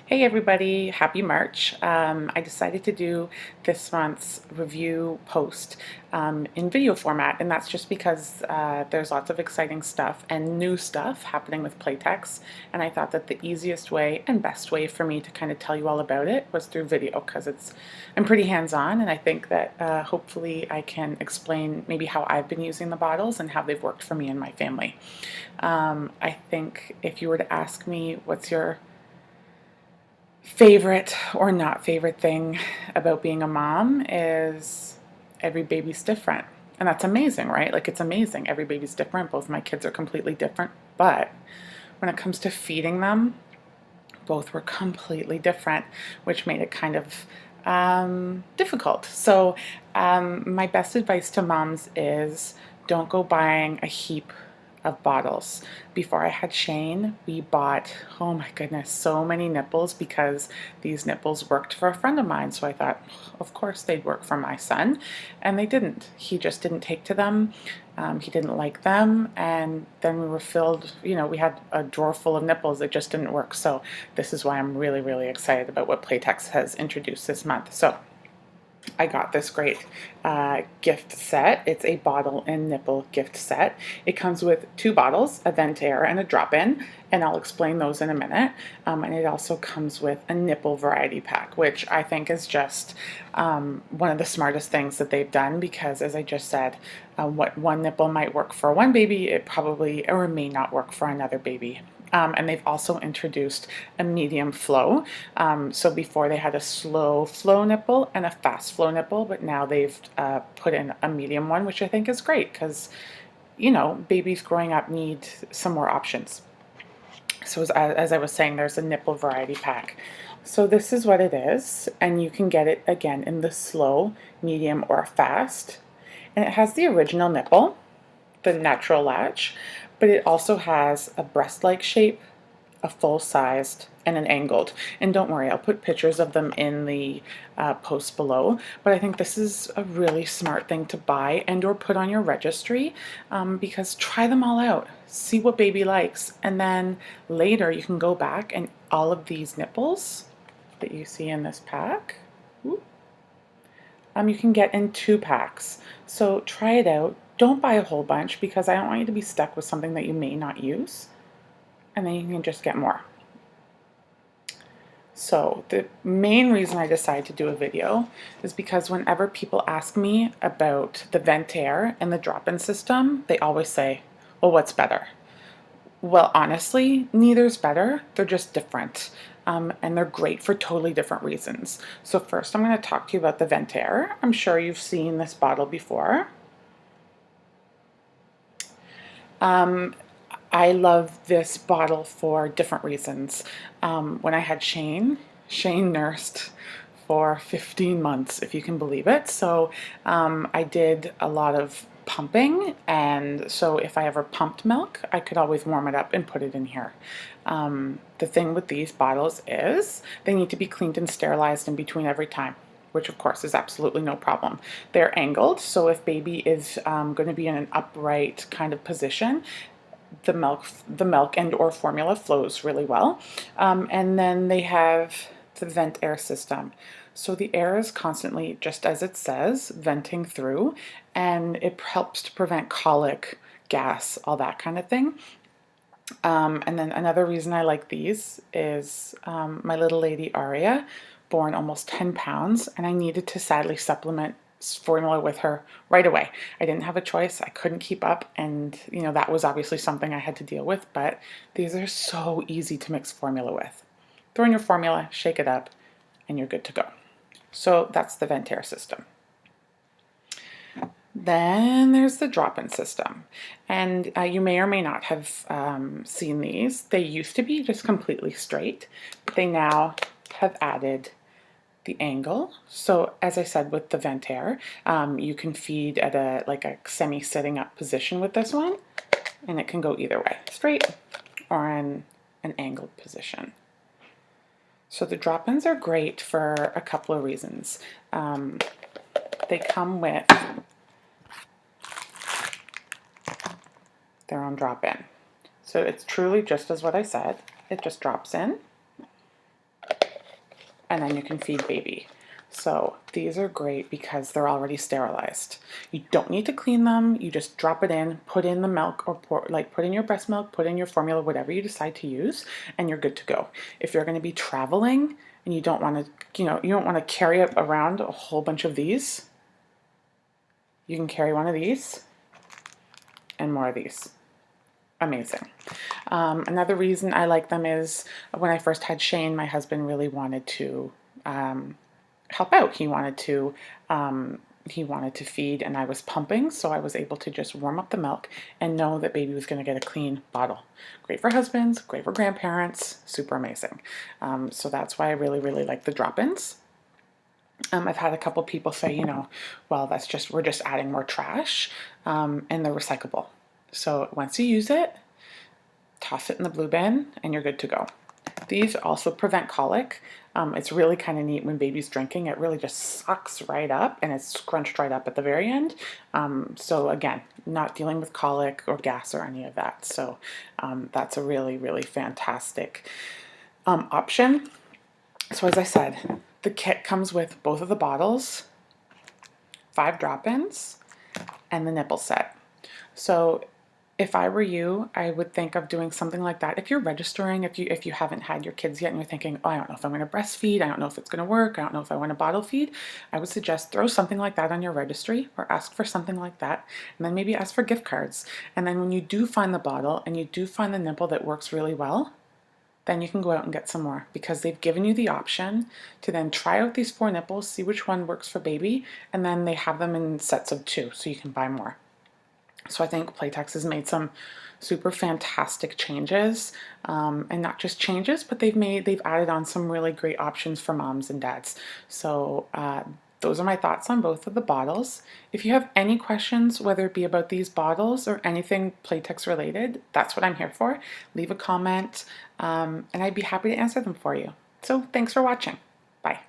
Hey everybody, happy March. I decided to do this month's review post in video format, and that's just because there's lots of exciting stuff and new stuff happening with Playtex, and I thought that the easiest way and best way for me to kind of tell you all about it was through video, because I'm pretty hands-on, and I think that hopefully I can explain maybe how I've been using the bottles and how they've worked for me and my family. I think if you were to ask me what's your favorite or not favorite thing about being a mom, is every baby's different. And that's amazing, right? Like, it's amazing. Every baby's different. Both my kids are completely different. But when it comes to feeding them, both were completely different, which made it kind of difficult. So my best advice to moms is don't go buying a heap of bottles. Before I had Shane, we bought, oh my goodness, so many nipples, because these nipples worked for a friend of mine. So I thought, of course they'd work for my son, and they didn't. He just didn't take to them. He didn't like them, and then we were filled, we had a drawer full of nipples that just didn't work. So this is why I'm really, really excited about what Playtex has introduced this month. So I got this great gift set. It's a bottle and nipple gift set. It comes with 2 bottles, a vent air and a drop-in, and I'll explain those in a minute. And it also comes with a nipple variety pack, which I think is just one of the smartest things that they've done, because as I just said, what one nipple might work for one baby, it probably or may not work for another baby. And they've also introduced a medium flow. So before they had a slow flow nipple and a fast flow nipple, but now they've put in a medium one, which I think is great, because, babies growing up need some more options. So as I was saying, there's a nipple variety pack. So this is what it is, and you can get it again in the slow, medium, or fast. And it has the original nipple, the natural latch, but it also has a breast-like shape, a full-sized, and an angled. And don't worry, I'll put pictures of them in the post below, but I think this is a really smart thing to buy and or put on your registry, because try them all out, see what baby likes, and then later you can go back and all of these nipples that you see in this pack, you can get in 2 packs. So try it out. Don't buy a whole bunch, because I don't want you to be stuck with something that you may not use, and then you can just get more. So the main reason I decided to do a video is because whenever people ask me about the vent air and the drop-in system, they always say, well, what's better? Well, honestly, neither's better. They're just different. And they're great for totally different reasons. So first, I'm going to talk to you about the vent air. I'm sure you've seen this bottle before. I love this bottle for different reasons. When I had Shane nursed for 15 months, if you can believe it. So I did a lot of pumping, and so if I ever pumped milk, I could always warm it up and put it in here. The thing with these bottles is they need to be cleaned and sterilized in between every time, which of course is absolutely no problem. They're angled, so if baby is going to be in an upright kind of position, the milk and or formula flows really well. And then they have the vent air system. So the air is constantly, just as it says, venting through, and it helps to prevent colic, gas, all that kind of thing. And then another reason I like these is my little lady Aria, born almost 10 pounds, and I needed to sadly supplement formula with her right away. I didn't have a choice. I couldn't keep up, and that was obviously something I had to deal with, but these are so easy to mix formula with. Throw in your formula, shake it up, and you're good to go. So that's the vent air system. Then there's the drop-in system, and you may or may not have seen these. They used to be just completely straight, but they now have added the angle. So as I said, with the vent air, you can feed at a semi-sitting up position with this one, and it can go either way, straight or in an angled position. So the drop-ins are great for a couple of reasons. They come with their own drop-in. So it's truly just as what I said. It just drops in, and then you can feed baby. So these are great because they're already sterilized. You don't need to clean them. You just drop it in, put in the milk, or put in your breast milk, put in your formula, whatever you decide to use, and you're good to go. If you're going to be traveling and you don't want to, you don't want to carry around a whole bunch of these, you can carry one of these and more of these. Amazing. Another reason I like them is when I first had Shane, my husband really wanted to help out. He wanted to feed, and I was pumping, so I was able to just warm up the milk and know that baby was going to get a clean bottle. Great for husbands, great for grandparents, super amazing. So that's why I really, really like the drop-ins. I've had a couple people say, well, we're just adding more trash, and they're recyclable. So once you use it, toss it in the blue bin, and you're good to go. These also prevent colic. It's really kind of neat when baby's drinking. It really just sucks right up, and it's scrunched right up at the very end. So again, not dealing with colic or gas or any of that. So that's a really, really fantastic option. So as I said, the kit comes with both of the bottles, 5 drop-ins, and the nipple set. So if I were you, I would think of doing something like that. If you're registering, if you haven't had your kids yet and you're thinking, oh, I don't know if I'm going to breastfeed, I don't know if it's going to work, I don't know if I want to bottle feed, I would suggest throw something like that on your registry, or ask for something like that, and then maybe ask for gift cards. And then when you do find the bottle and you do find the nipple that works really well, then you can go out and get some more, because they've given you the option to then try out these 4 nipples, see which one works for baby, and then they have them in sets of 2, so you can buy more. So I think Playtex has made some super fantastic changes, and not just changes, but they've added on some really great options for moms and dads. So those are my thoughts on both of the bottles. If you have any questions, whether it be about these bottles or anything Playtex related, that's what I'm here for. Leave a comment, and I'd be happy to answer them for you. So thanks for watching. Bye.